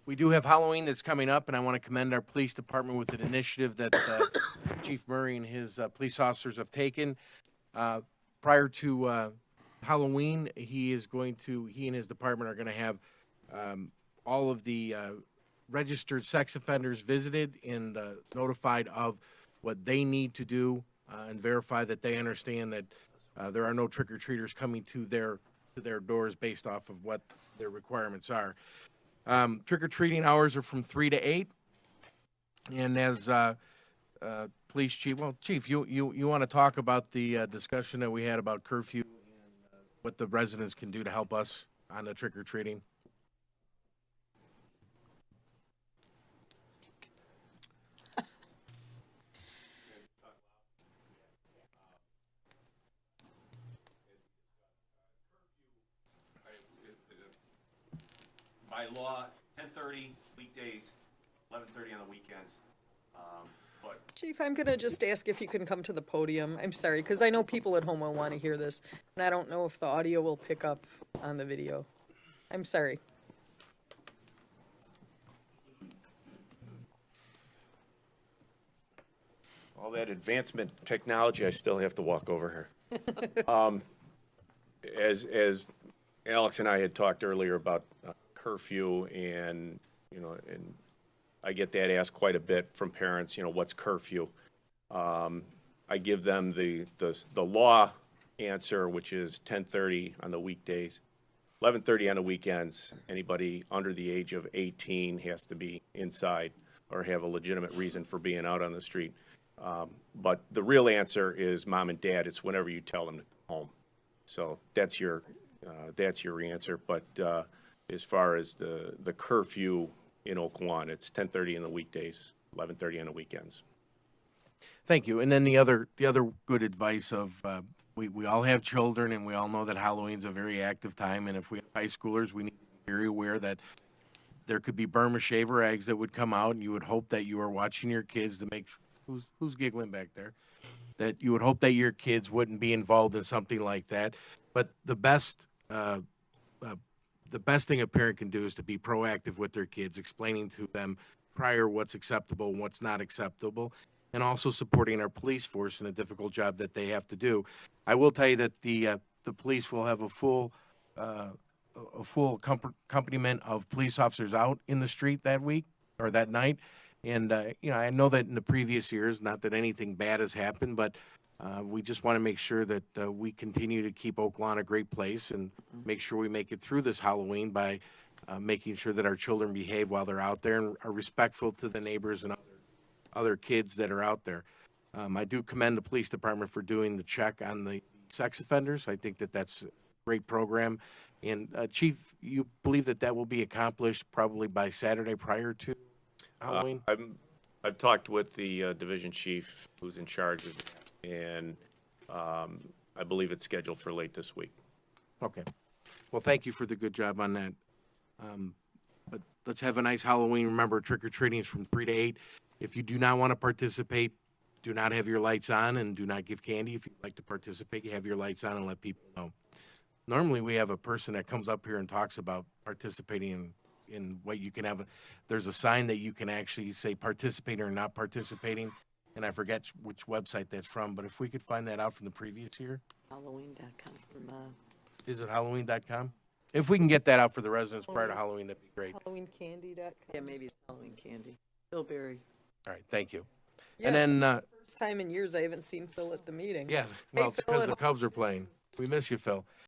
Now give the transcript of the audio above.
We do have Halloween that's coming up, and I want to commend our police department with an initiative that Chief Murray and his police officers have taken. Prior to Halloween, he and his department are going to have all of the registered sex offenders visited and notified of what they need to do and verify that they understand that there are no trick-or-treaters coming to their doors based off of what their requirements are. Trick-or-treating hours are from 3 to 8. And as police chief, well, chief, you want to talk about the discussion that we had about curfew and what the residents can do to help us on the trick-or-treating? By law, 10:30 weekdays, 11:30 on the weekends. But Chief, I'm going to just ask if you can come to the podium. I'm sorry, because I know people at home will want to hear this, and I don't know if the audio will pick up on the video. I'm sorry. all that advancement technology, I still have to walk over here. As Alex and I had talked earlier about curfew, and and I get that asked quite a bit from parents. What's curfew? I give them the law answer, which is 10:30 on the weekdays, 11:30 on the weekends. Anybody under the age of 18 has to be inside or have a legitimate reason for being out on the street. But the real answer is mom and dad. It's whenever you tell them to come home. So that's your answer. But as far as the curfew in Oak Lawn, it's 10:30 in the weekdays, 11:30 on the weekends. Thank you. And then the other good advice of we all have children, and we all know that Halloween's a very active time. And if we have high schoolers, we need to be very aware that there could be Burma shaver eggs that would come out, and you would hope that you are watching your kids to make who's giggling back there, that you would hope that your kids wouldn't be involved in something like that. But the best thing a parent can do is to be proactive with their kids, explaining to them prior what's acceptable and what's not acceptable, and also supporting our police force in a difficult job that they have to do. I will tell you that the police will have a full complement of police officers out in the street that week or that night. And, I know that in the previous years, not that anything bad has happened, but we just want to make sure that we continue to keep Oak Lawn a great place and make sure we make it through this Halloween by making sure that our children behave while they're out there and are respectful to the neighbors and other kids that are out there. I do commend the police department for doing the check on the sex offenders. I think that that's a great program. And Chief, you believe that will be accomplished probably by Saturday prior to Halloween? I've talked with the division chief who's in charge of it, and I believe it's scheduled for late this week. Okay. Well, thank you for the good job on that. But let's have a nice Halloween. Remember, trick-or-treating is from 3 to 8. If you do not want to participate, do not have your lights on and do not give candy. If you'd like to participate, you have your lights on and let people know. Normally, we have a person that comes up here and talks about participating in what you can have. There's a sign that you can actually say participating or not participating, and I forget which website that's from, but if we could find that out from the previous year. Halloween.com from, Is it Halloween.com? If we can get that out for the residents prior to Halloween, that'd be great. HalloweenCandy.com. yeah, maybe it's Halloween candy. Billberry. All right, thank you. Yeah, And then, first time in years I haven't seen Phil at the meeting. yeah, well, it's Phil, because and- the Cubs are playing. We miss you, Phil.